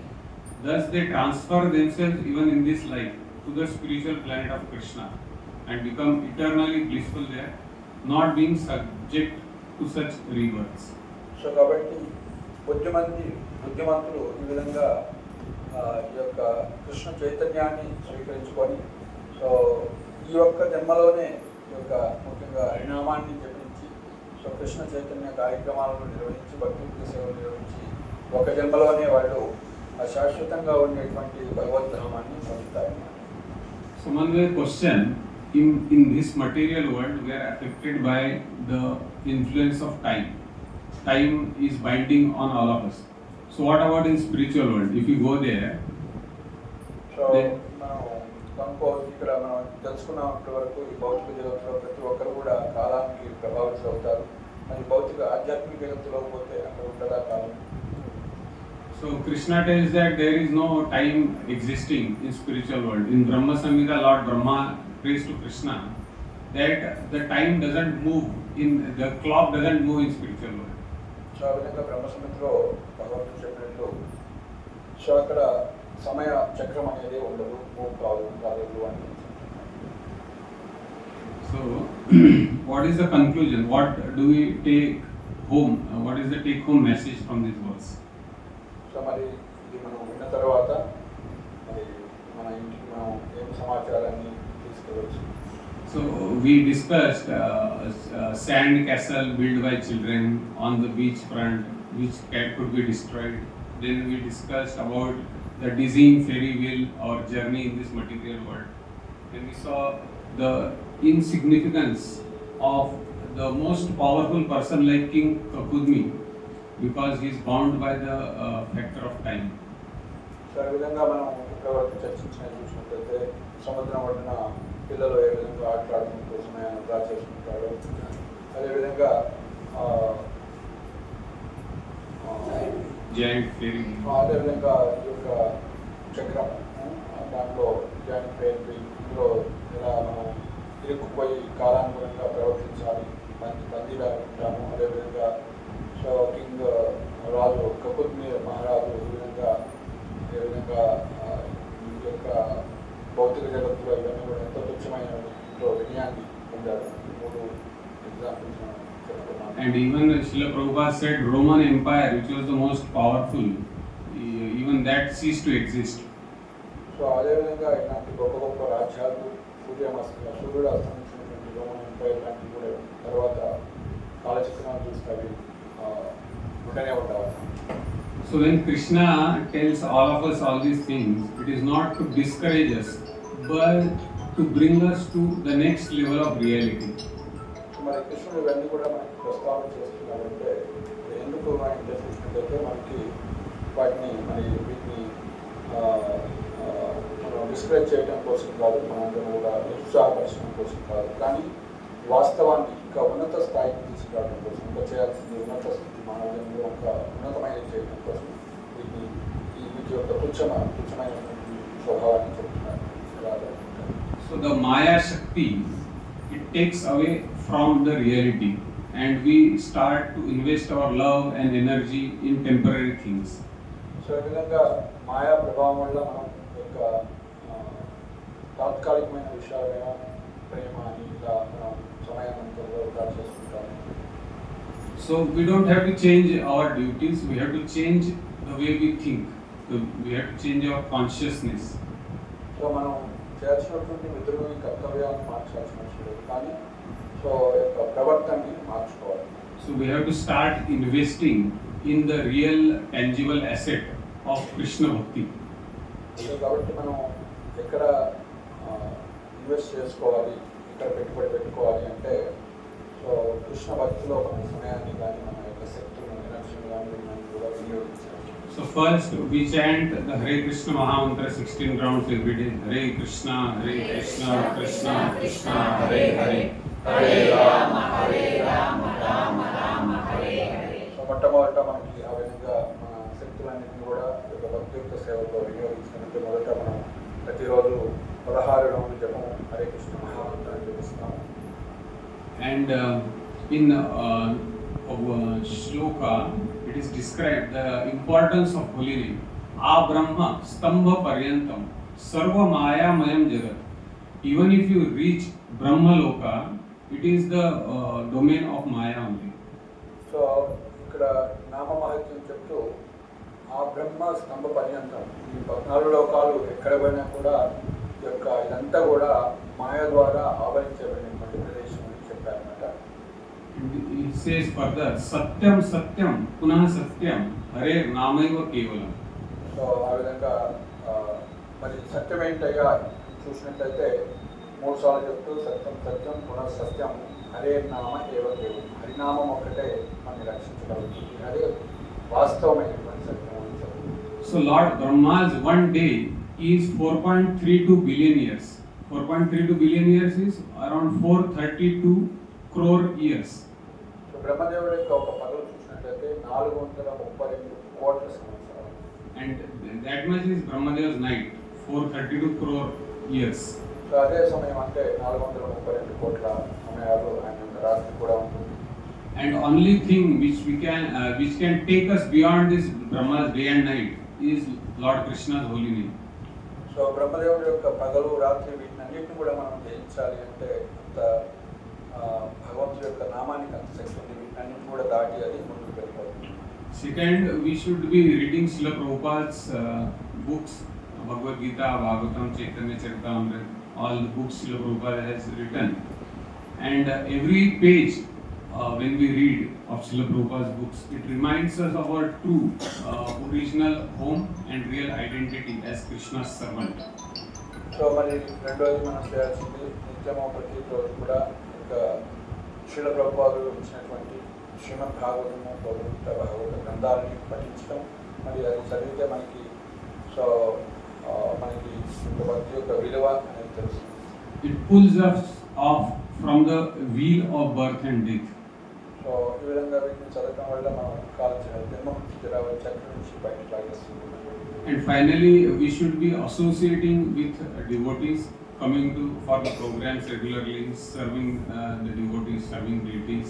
Thus they transfer themselves even in this life to the spiritual planet of Krishna and become eternally blissful there, not being subject to such rebirths. So కాబట్టి బుద్ధిమంతులు ఈ విధంగా ఈ యొక్క కృష్ణ చైతన్యాన్ని స్వీకరించుకొని సో ఈ యొక్క జన్మలోనే ఈ యొక్క ముఖ్యంగా హరినామాన్ని జపించి సో కృష్ణ చైతన్య కార్యక్రమాలను నిర్వహించి భక్తి సేవలు నిర్వహించి ఒక జన్మలోనే వాళ్ళు శాశ్వతంగా ఉండేటువంటి భగవద్ధామాన్ని పొందుతారన్నమాట. So one way question, in this material world we are affected by the influence of time. Time is binding on all of us. So what about in spiritual world? If you go there, so మనం ఇక్కడ మనం తెలుసుకున్నప్పటి వరకు ఈ భౌతిక జగత్తులో ప్రతి ఒక్కరు కూడా కాలానికి ప్రభావితులు అవుతారు. మరి భౌతిక ఆధ్యాత్మిక జగత్తులో పోతే అక్కడ ఉండదా కాలం. so Krishna tells that there is no time existing in spiritual world. In Brahma Samhita, Lord Brahma prays to Krishna that the time doesn't move the clock doesn't move in spiritual world. So ఆ విధంగా బ్రహ్మసమితిలో భగవంతుడు చెప్పినట్లు సో అక్కడ సమయ చక్రం అనేది ఉండదు, మూవ్ కాదు అని. So what is the conclusion? What do we take home? What is the take home message from this verse? So మరి ఇది మనం విన్న తర్వాత మరి మన ఇంటికి మనం ఏం సమాచారాన్ని తీసుకెళ్ళవచ్చు. So we discussed sand castle built by children on the beach front, which could be destroyed. Then we discussed about the dizzying ferry wheel or journey in this material world. Then we saw the insignificance of the most powerful person like King Kakudmi, because he is bound by the factor of time. So ఈ విధంగా మనం ఇప్పటివరకు చూసినట్లయితే సముద్రం ఒడ్డున పిల్లలు ఏ విధంగా ఆటలాడుకుంటూ సమయాన్ని వృధా చేసుకుంటారు, అదేవిధంగా Giant ferry. అదేవిధంగా ఈ యొక్క చక్రం దాంట్లో జాయింట్ ఫెయిర్ ఇందులో ఎలా మనం ఇరుక్కుపోయి కాలానుగుణంగా ప్రవర్తించాలి, బందీగా ఉంటాము. అదేవిధంగా సో కింగ్ రాజు కపుద్మి మహారాజు ఏ విధంగా ఈ యొక్క భౌతిక జగత్తులో ఇవన్నీ కూడా ఎంతో తుచ్చమైన వినయాన్ని పొందారు. మూడు ఎగ్జాంపుల్స్ మనం చెప్పుకున్నాం. And even Srila Prabhupada said Roman Empire, which was the most powerful, even that ceased to exist. So అదేవిధంగా ఇలాంటి గొప్ప గొప్ప రాజ్యాలు సూర్యుడు అస్తమించినటువంటి రోమన్ ఎంపైర్ లాంటివి కూడా తర్వాత కాలచక్రాన్ని చూస్తాయి ఉండనే ఉంటారు. So when Krishna tells all of us all these things, it is not to discourage us, but to bring us to the next level of reality. మరి కృష్ణుడు ఇవన్నీ కూడా మనకి ప్రస్తావన చేస్తున్నారంటే ఎందుకు ఆయన చేసినట్లయితే మనకి వాటిని వీటిని మనం డిస్కరేజ్ చేయడం కోసం కాదు, మనందరం కూడా నిరుత్సాహపరచడం కోసం కాదు, కానీ వాస్తవాన్ని ఇంకా ఉన్నత స్థాయికి తీసుకురావడం కోసం, ఇంకా చేయాల్సింది ఉన్నత స్థితి మానవులంలో ఒక ఉన్నతమైన చేయడం కోసం వీటి యొక్క తుచ్చమైనటువంటి స్వభావాన్ని చెప్తున్నారు. So the Maya Shakti, it takes away from the reality and we start to invest our love and energy in temporary things. So ఈ విధంగా మాయా ప్రభావం వల్ల మనం యొక్క తాత్కాలికమైన విషయాలైన ప్రేమ అని ఇలా మనం సమయాన్ని వృధా చేసుకుంటాము. So we don't have to change our duties, we have to change the way we think. So we have to change our consciousness. So మనం చేయాల్సినటువంటి విధులు కర్తవ్యాలను మార్చాల్సిన అవసరం లేదు, కానీ సో యొక్క ప్రవర్తనని మార్చుకోవాలి. So we have to start investing in the real tangible asset of Krishna Bhakti. So కాబట్టి మనం ఎక్కడ ఇన్వెస్ట్ చేసుకోవాలి, ఎక్కడ పెట్టుబడి పెట్టుకోవాలి అంటే సో కృష్ణ భక్తిలో మన సమయాన్ని కానీ మన యొక్క శక్తులను ఎనర్జీని కానీ కూడా వినియోగించాలి. So first we chant the Hare Krishna Maha Mantra 16 rounds every day. Hare Krishna, Krishna Krishna, Hare Hare, Hare Rama, Rama Rama, Hare Hare. So మొట్టమొదట మనకి ఆ విధంగా మన శక్తులన్నింటినీ కూడా యొక్క భక్తియుక్త సేవలో వినియోగించినట్టు మొదట మనం ప్రతిరోజు 16 రౌండ్ల జపం హరే కృష్ణ మహామంత్రాన్ని జపిస్తాము. And in shloka it is described the importance of holy name. A Brahma Stambha Paryantam Sarva Maya Mayam Jagat. Even if you reach Brahma Loka, it is the domain of Maya only. So ఇక్కడ నామమహత్యం చెప్తూ ఆ బ్రహ్మ స్తంభ పర్యంతం ఈ 14 లోకాలు ఎక్కడ పోయినా కూడా ఈ యొక్క ఇదంతా కూడా మాయ ద్వారా ఆవరించబడినటువంటి ప్రదేశం అని చెప్పారన్నమాట. It says further, Satyam Satyam Punah Satyam Hare Namayva Kevalam. So ఆ విధంగా మరి సత్యం ఏంటయ్యా చూసినట్లయితే 3 సార్లు చెప్తూ సత్యం సత్యం పునః సత్యం హరే నామ ఏవ కేవలం, హరినామం ఒక్కటే మనల్ని రక్షించగలుగుతుంది, అదే వాస్తవమైనటువంటి సత్యం అని చెప్తుంది. So Lord Brahma's one day is 4.32 billion years. 4.32 billion years is around 432 crore years. So బ్రహ్మదేవుడి యొక్క ఒక పగలు చూసినట్లయితే 432 కోట్ల సంవత్సరాలు. And that much is Brahmadeva's night, 432 crore years. So అదే సమయం అంటే 432 కోట్ల సమయాలు ఆయన యొక్క రాత్రి కూడా ఉంటుంది. And only thing which can take us beyond this Brahma's day and night is Lord Krishna's holy name. So బ్రహ్మదేవుడి యొక్క పగలు రాత్రి వీటినన్నింటిని కూడా మనం జయించాలి అంటే అంత భగవంతుడి యొక్క నామానికి అంత శక్తి ఉంది, వీటినన్నింటిని కూడా దాటి అది ముందుకు వెళ్ళిపోతుంది. Second, we should be reading Srila Prabhupada's books, Bhagavad Gita, Bhagavatam, Chaitanya Charitamrita, all the books Srila Prabhupada has written. And every page when we read of Srila Prabhupada's books, it reminds us of our true original home and real identity as Krishna's servant. So మరి రెండోది మనం చేయాల్సింది నిత్యము ప్రతి రోజు కూడా ఇంకా శ్రీల ప్రభుపాదులు ఇచ్చినటువంటి శ్రీమద్ భాగవతము భగవద్గీత భాగవత గ్రంథాలని పఠించడం, మరి అది చదివితే మనకి సో మనకి భక్తి యొక్క విలువ అనేది తెలుస్తుంది. It pulls us off from the wheel of birth and death. So ఈ విధంగా వీటిని చదవడం వల్ల మనం కాల్చిన జన్మ జరావళి చక్రం నుంచి బయటకు లాగేస్తుంది. And finally, we should be associating with devotees, coming to for the programs regularly, serving the devotees, serving deities,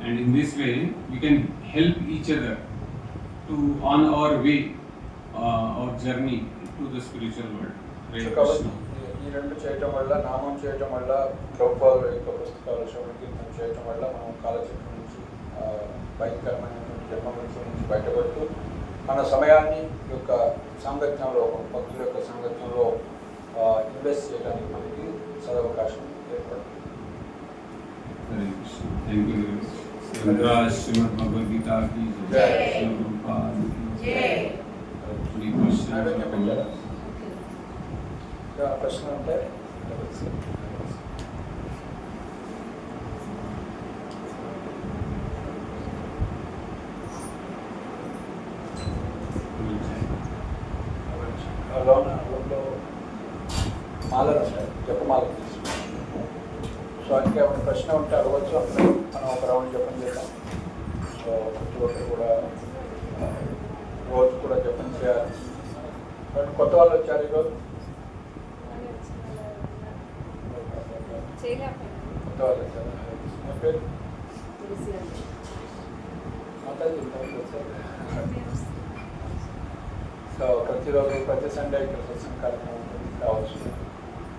and in this way we can help each other to on our way, our journey to the spiritual world. Hare Krishna. ఈ రెండు చేయటం వల్ల, నామం చేయటం వల్ల, ప్రభుపాదుల యొక్క పుస్తకాలు శ్రవణ కీర్తన చేయటం వల్ల మనం కాలచక్రం నుంచి భయంకరమైనటువంటి జన్మ నుంచి బయటపడుతూ మన సమయాన్ని యొక్క సాంగత్యంలో, భక్తుల యొక్క సాంగత్యంలో ఇన్వెస్ట్ చేయడానికి మనకి సదవకాశం ఏర్పడుతుంది. Hare Krishna. Thank you very much. Srimad Srimad Bhagavad Gita ki jai. Srila Prabhupada ki jai. Any questions? నైవేద్యం పెట్టారా? ప్రశ్న ఉంటే లోన్లో మాలలు ఉంటాయి, జపమాలలు తీసుకుంటాం. సో ఇంకా ఏమైనా ప్రశ్న ఉంటే అడగవచ్చు, అప్పుడు మనం ఒక రౌండ్ జపం చేద్దాం. సో ప్రతి ఒక్కరు కూడా రోజు కూడా జపం చేయాలి. కొత్త వాళ్ళు వచ్చారు ఈరోజు, కొత్త వాళ్ళు వచ్చారు. నా పేరు మాతాజీ వచ్చారు. సో ప్రతిరోజు ప్రతి సండే ఇక్కడ సత్సంగ కార్యక్రమం ఉంటుంది, రావచ్చు.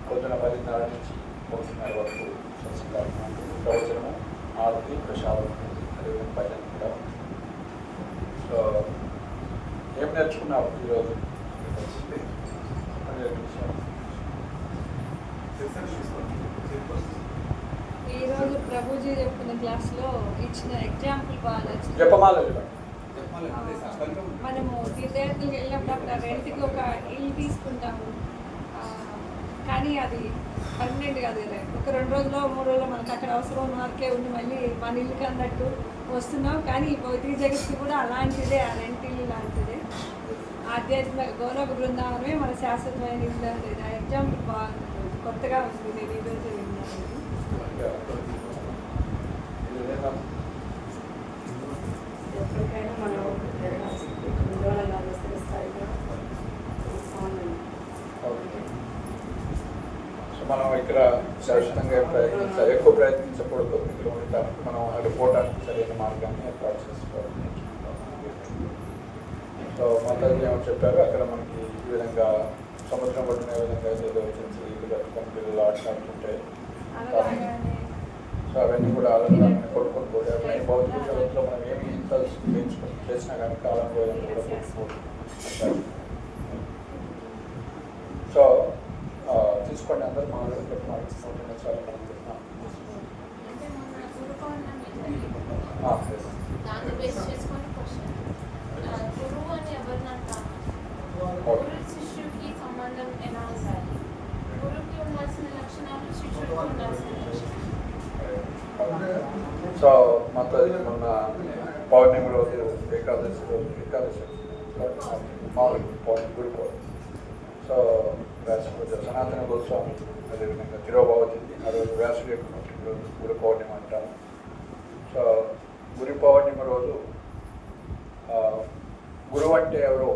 పొద్దున 10:30 నుంచి 1:30 వరకు సత్సంగ కార్యక్రమం ఉంటుంది. ప్రవచనము ఆరతి ప్రసాదం అదేవిధంగా భజన కూడా. సో ఏం నేర్చుకున్నావు ఈరోజు? ఈరోజు ప్రభుజీ చెప్పిన క్లాస్లో ఇచ్చిన ఎగ్జాంపుల్ బాగా నచ్చింది. జపమాల మనము తీర్థయాత్రలకు వెళ్ళినప్పుడు అక్కడ రెంట్కి ఒక ఇల్లు తీసుకుంటాము. కానీ అది పర్మనెంట్ కాదు కదా, ఒక 2 రోజులు 3 రోజులు మనకు అక్కడ అవసరం ఉన్న వరకే ఉండి మళ్ళీ మన ఇల్లుకి అన్నట్టు వస్తున్నాం. కానీ ఈ భౌతిక జగత్కి కూడా అలాంటిదే, ఆ రెంట్ ఇల్లు లాంటిదే. ఆధ్యాత్మిక గౌరవ బృందావనమే మన శాశ్వతమైన ఇల్లు అనేది. ఆ ఎగ్జాంపుల్ బాగుంది, కొత్తగా ఉంది. నేను ఈరోజు విన్నాను. ఎప్పటికైనా మనం ఉద్యోగాలు విస్తరిస్తాయిగా సో మనం ఇక్కడ శాశ్వతంగా ఎక్కువ ప్రయత్నించకూడదు. ఇందులో ఉండటానికి మనం వెళ్ళిపోవడానికి సరైన మార్గాన్ని ఏర్పాటు చేసుకోవాలి. సో మాతాజీ ఏమో చెప్పారు, అక్కడ మనకి ఈ విధంగా సముద్రం పడిన విధంగా ఏదో చిన్న ఇల్లు కట్టుకొని పిల్లలు ఆడుతుంటాయి. సో అవన్నీ కూడా ఆలోచన కొట్టుకొని పోయారు. భౌతిక జగత్తులో మనం ఏమి ఇంత చేసినా కానీ కాలం పోయాలని కూడా కొట్టుకోవాలి. సో తీసుకోండి, అందరూ మాట్లాడుకుంటున్నారు. చాలా దాన్ని బేస్ చేసుకొని క్వశ్చన్, గురువు అని ఎవరిని అంటాము? గురు శిష్యుడికి సంబంధం ఎలా ఉండాలి? గురువుకి ఉండాల్సిన లక్షణాలు శిష్యుడికి ఉండాల్సిన లక్షణాలు. సో మాతాజీ మొన్న పౌర్ణమి రోజు ఏకాదశి మామూలు పౌర్ణమి గుడి పౌర్ణమి. సో వ్యాస సనాతన గోస్వామి, అదేవిధంగా తిరోభావతి, ఆ రోజు వ్యాసుడు యొక్క రోజు గుడి పౌర్ణమి అంటాము. సో గురి పౌర్ణమి రోజు గురువు అంటే ఎవరో